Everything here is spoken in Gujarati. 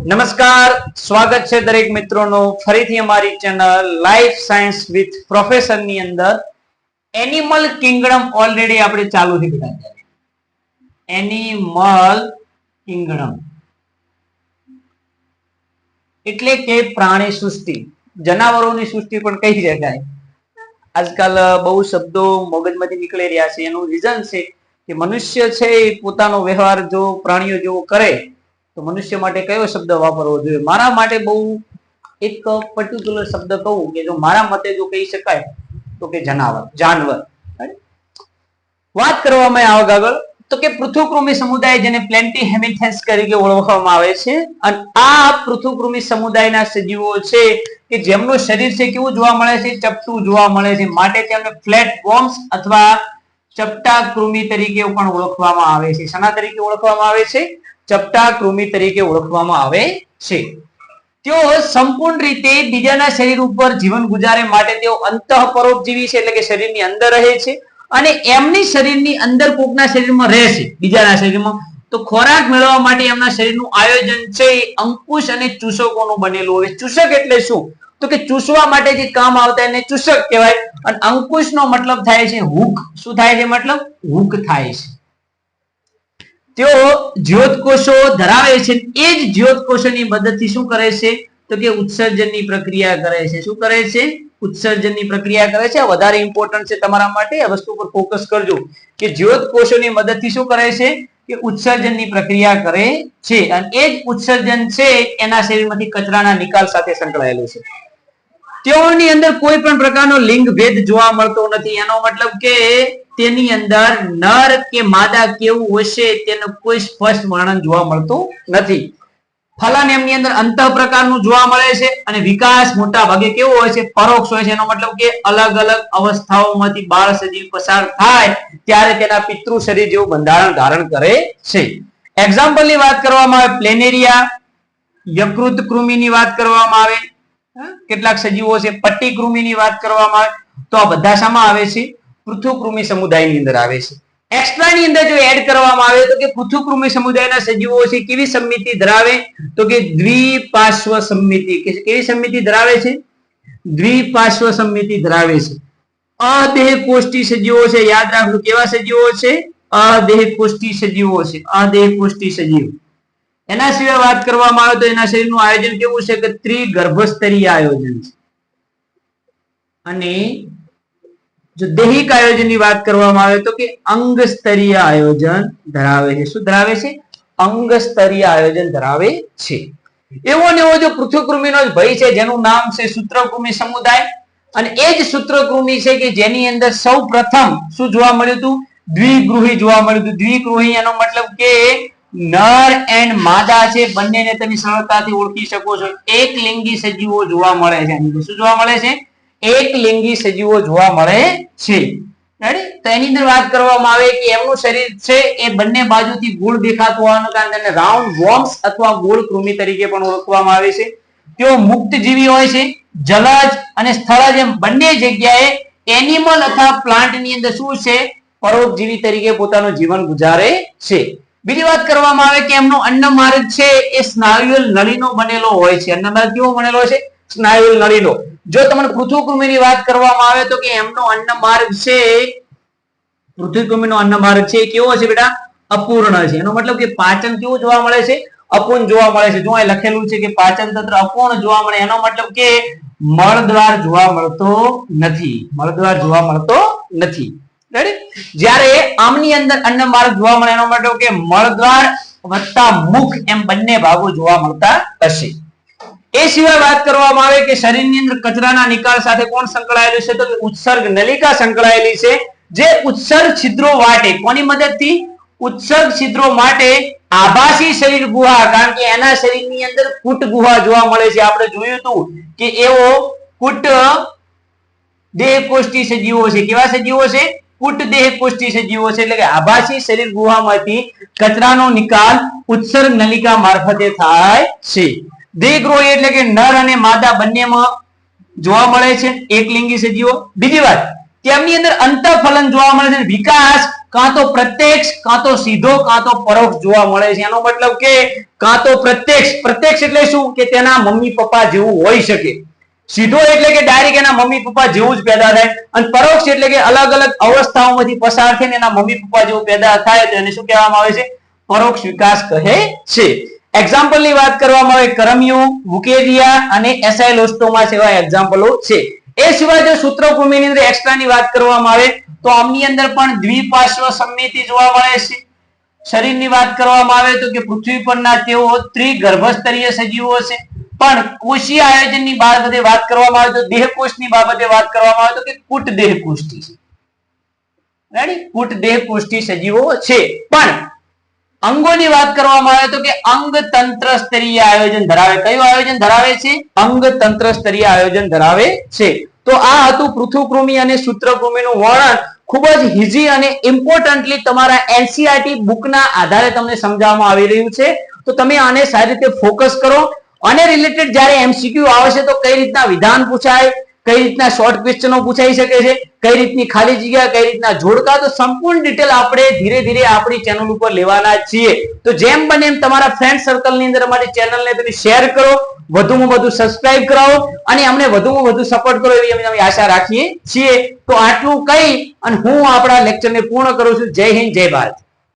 નમસ્કાર, સ્વાગત છે દરેક મિત્રોનું ફરીથી અમારી channel life science with professor ની અંદર. એનિમલ કિંગડમ ઓલરેડી આપણે ચાલુ થઈ ગયા. એનિમલ કિંગડમ એટલે કે પ્રાણી સૃષ્ટિ, જનાવરોની સૃષ્ટિ પણ કહી શકાય. આજકાલ બહુ શબ્દો મગજમાંથી નીકળી રહ્યા છે. એનું રીઝન છે કે મનુષ્ય છે એ પોતાનો વ્યવહાર જો પ્રાણીઓ જેવો કરે તો મનુષ્ય માટે કયો શબ્દ વાપરવો જોઈએ. મારા માટે બહુ એક પર્ટિક્યુલર શબ્દ કહું કે જો મારા મતે જો કહી શકાય તો કે જાનવર. વાત કરવામાં આવે આગળ તો કે પૃથુકૃમિ સમુદાય જેને પ્લેન્ટી હેમિથેન્સ તરીકે ઓળખવામાં આવે છે, અને આ પૃથુકૃમિ સમુદાયના સજીવો છે કે જેમનું શરીર છે કેવું જોવા મળે છે, ચપટું જોવા મળે છે, માટે તેમને ફ્લેટ બોમ્સ અથવા ચપટા કૃમિ તરીકે પણ ઓળખવામાં આવે છે. શાના તરીકે ઓળખવામાં આવે છે? ચપટા કૃમિ તરીકે ઓળખવામાં આવે છે. તેઓ સંપૂર્ણ રીતે બીજાના શરીર ઉપર જીવન ગુજારે માટે તેઓ અંતઃપરોપજીવી છે, એટલે કે શરીરની અંદર રહે છે, અને એમની શરીરની અંદર કોકના શરીરમાં રહે છે, બીજાના શરીરમાં. તો ખોરાક મેળવવા માટે એમના શરીરનું આયોજન છે અંકુશ અને ચૂસકોનું બનેલું હોય. ચૂસક એટલે શું? તો કે ચૂસવા માટે જે કામ આવતા એને ચૂસક કહેવાય. અને અંકુશનો મતલબ થાય છે હૂક. શું થાય છે? મતલબ હૂક થાય છે. તેઓ જ્યોતકોષો ધરાવે છે. એ જ જ્યોતકોષોની મદદથી શું કરે છે? તો કે ઉત્સર્જનની પ્રક્રિયા કરે છે. શું કરે છે? ઉત્સર્જનની પ્રક્રિયા કરે છે. આ વધારે ઇમ્પોર્ટન્ટ છે તમારા માટે. આ વસ્તુ પર ફોકસ કરજો કે જ્યોતકોષોની મદદથી શું કરે છે? કે ઉત્સર્જનની પ્રક્રિયા કરે છે. અને એ જ ઉત્સર્જન છે એના શરીરમાંથી કચરાના નિકાલ સાથે સંકળાયેલું છે. તેઓની અંદર કોઈ પણ પ્રકારનો લિંગ ભેદ જોવા મળતો નથી. એનો મતલબ કે તેની અંદર નર કે માદા કેવું હશે તેનો કોઈ સ્પષ્ટ વર્ણન જોવા મળતું નથી. ફલન એમની અંદર અંતઃ પ્રકારનું જોવા મળે છે, અને વિકાસ મોટા ભાગે કેવો હોય છે? પરોક્ષ હોય છે. એનો મતલબ કે અલગ અલગ અવસ્થાઓમાંથી બાળ સજીવ પસાર થાય ત્યારે તેના પિતૃ શરીર જેવું બંધારણ ધારણ કરે છે. એક્ઝામ્પલની વાત કરવામાં આવે, પ્લેનેરિયા, યકૃત કૃમિની વાત કરવામાં આવે, કેટલાક સજીવો છે, પટ્ટી કૃમિની વાત કરવામાં આવે, તો આ બધા શામાં આવે છે? પૃથુકૃમિ સમુદાયની અંદર આવે છે. એક્સ્ટ્રા ની અંદર જો એડ કરવામાં આવે તો કે પૃથુકૃમિ સમુદાયના સજીવો છે કેવી સમમિતિ ધરાવે? તો કે દ્વિપાર્શ્વ સમમિતિ. કેવી સમમિતિ ધરાવે છે? દ્વિપાર્શ્વ સમમિતિ ધરાવે છે. અદેહકોષ્ઠી સજીવો છે. યાદ રાખજો કેવા સજીવો છે? અદેહકોષ્ઠી સજીવો છે. અદેહકોષ્ઠી સજીવ. એના સિવાય વાત કરવામાં આવે તો એના શરીરનું આયોજન કેવું છે? કે ત્રિગર્ભસ્તરીય આયોજન છે. અને જો દૈહિક આયોજનની વાત કરવામાં આવે તો કે અંગસ્તરીય આયોજન ધરાવે છે. શું ધરાવે છે? અંગસ્તરીય આયોજન ધરાવે છે. એવો ને એવો જો પૃથુકૃમિનો જ ભય છે જેનું નામ છે સૂત્રકૃમિ સમુદાય. અને એ જ સૂત્રકૃમિ છે કે જેની અંદર સૌ પ્રથમ શું જોવા મળ્યું હતું? દ્વિગૃહી જોવા મળ્યું હતું. દ્વિગૃહી એનો મતલબ કે નર એન્ડ માદા છે, બંનેને તમે સરળતાથી ઓળખી શકો છો. એક લિંગી સજીવો જોવા મળે છે. શું જોવા મળે છે? એક લિંગી સજીવો જોવા મળે છે. તો એની અંદર વાત કરવામાં આવે કે એમનું શરીર છે એ બંને બાજુથી ગોળ દેખાતું હોવાના કારણે તેને રાઉન્ડ વોર્મ્સ અથવા ગોળ કૃમિ તરીકે પણ ઓળખવામાં આવે છે. તેઓ મુક્ત જીવી હોય છે. જલજ અને સ્થળજ એમ બંને જગ્યાએ એનિમલ અથવા પ્લાન્ટ ની અંદર શું છે? પરોપજીવી તરીકે પોતાનું જીવન ગુજારે છે. બીજી વાત કરવામાં આવે કે એમનો અન્નમાર્ગ છે એ સ્નાયુલ નળીનો બનેલો હોય છે. અન્નમાર્ગ કેવો બનેલો છે? સ્નાયુલ નળીનો. જો તમને પૃથુકૃમિની વાત કરવામાં આવે તો કે એમનો અન્નમાર્ગ છે, પૃથુકૃમિનો અન્નમાર્ગ છે કેવો છે બેટા? અપૂર્ણ છે. એનો મતલબ કે પાચન કેવું જોવા મળે છે? અપૂર્ણ જોવા મળે છે. જો અહીં લખેલું છે કે પાચન તંત્ર અપૂર્ણ જોવા મળે, એનો મતલબ કે મળદ્વાર જોવા મળતો નથી. મળદ્વાર જોવા મળતો નથી. જ્યારે આમની અંદર અન્નમાર્ગ જોવા મળે એનો મતલબ કે મળદ્વાર વત્તા મુખ એમ બંને ભાગો જોવા મળતા હશે. એ સિવાય વાત કરવામાં આવે કે શરીરની અંદર કચરાના નિકાલ સાથે કોણ સંકળાયેલું છે? તો ઉત્સર્ગ નલિકા સંકળાયેલી છે. જે ઉત્સર્ગ છિદ્રો વાટે કોની મદદથી? ઉત્સર્ગ છિદ્રો માટે આભાસી શરીર ગુહા, કારણ કે એના શરીરની અંદર કુટ ગુહા જોવા મળે છે. આપણે જોયું હતું કે એવો કુટ દેહકોષ્ઠી સજીવો છે. કેવા સજીવો છે? કુટ દેહકોષ્ઠી સજીવો છે. એટલે કે આભાસી શરીર ગુહામાંથી કચરાનો નિકાલ ઉત્સર્ગ નલિકા મારફતે થાય છે. દ્વિગૃહી એટલે કે નર અને માદા બંનેમાં જોવા મળે છે. એક લિંગી સજીવો. બીજી વાત, તેમની અંદર અંતઃફલન જોવા મળે છે. વિકાસ કાં તો પ્રત્યક્ષ, કાં તો સીધો, કાં તો પરોક્ષ જોવા મળે છે. એનો મતલબ કે કાં તો પ્રત્યક્ષ, પ્રત્યક્ષ એટલે શું કે તેના મમ્મી પપ્પા જેવું હોઈ શકે, સીધો એટલે કે ડાયરેક્ટ એના મમ્મી પપ્પા જેવું જ પેદા થાય, અને પરોક્ષ એટલે કે અલગ અલગ અવસ્થાઓમાંથી પસાર થઈને એના મમ્મી પપ્પા જેવું પેદા થાય તો એને શું કહેવામાં આવે છે? પરોક્ષ વિકાસ કહે છે. એક્ઝામ્પલ ની વાત કરવામાં આવે કરમિયું, વુકેરિયા અને એસાઇલોસ્ટોમા જેવા એક્ઝામ્પલો છે. એ સિવાય જો સૂત્રકૃમિની અંદર એક્સ્ટ્રા ની વાત કરવામાં આવે તો આમની અંદર પણ દ્વિપાર્શ્વ સમમિતિ જોવા મળે છે. શરીરની વાત કરવામાં આવે તો કે પૃથ્વી પરના તેઓ ત્રિગર્ભસ્તરીય સજીવો છે, પણ કોષીય આયોજનની બાબતે વાત કરવામાં આવે તો દેહકોષની બાબતે વાત કરવામાં આવે તો કે કુટ દેહકોષ્ઠી છે. રેડી? કુટ દેહકોષ્ઠી સજીવો છે. પણ અંગોની વાત કરવામાં આવે તો કે અંગ તંત્ર સ્તરીય આયોજન ધરાવે. કયું આયોજન ધરાવે છે? અંગ તંત્ર સ્તરીય આયોજન ધરાવે છે. તો આ હતું પૃથુકૃમિ અને સૂત્રકૃમિનું વર્ણન. ખૂબ જ ઈઝી અને ઇમ્પોર્ટન્ટલી તમારા એનસીઈઆરટી બુકના આધારે તમને સમજાવવામાં આવી રહ્યું છે. તો તમે આને સારી રીતે ફોકસ કરો. અને રિલેટેડ જ્યારે એમસીક્યુ આવશે તો કઈ રીતના વિધાન પૂછાય, કઈ રીતના શોર્ટ ક્વેશ્ચનો પૂછાઈ શકે છે, કઈ રીતની ખાલી જગ્યા, કઈ રીતના જોડકા, તો સંપૂર્ણ ડિટેલ આપણે ધીરે ધીરે આપણી ચેનલ ઉપર લેવાના છીએ. તો જેમ બને એમ તમારા ફ્રેન્ડ સર્કલની અંદર અમારી ચેનલને તમે શેર કરો, વધુમાં વધુ સબસ્ક્રાઇબ કરાવો અને અમને વધુમાં વધુ સપોર્ટ કરો એવી અમે આશા રાખીએ છીએ. તો આટલું કહી અને હું આપણા લેક્ચરને પૂર્ણ કરું છું. જય હિન્દ, જય ભારત.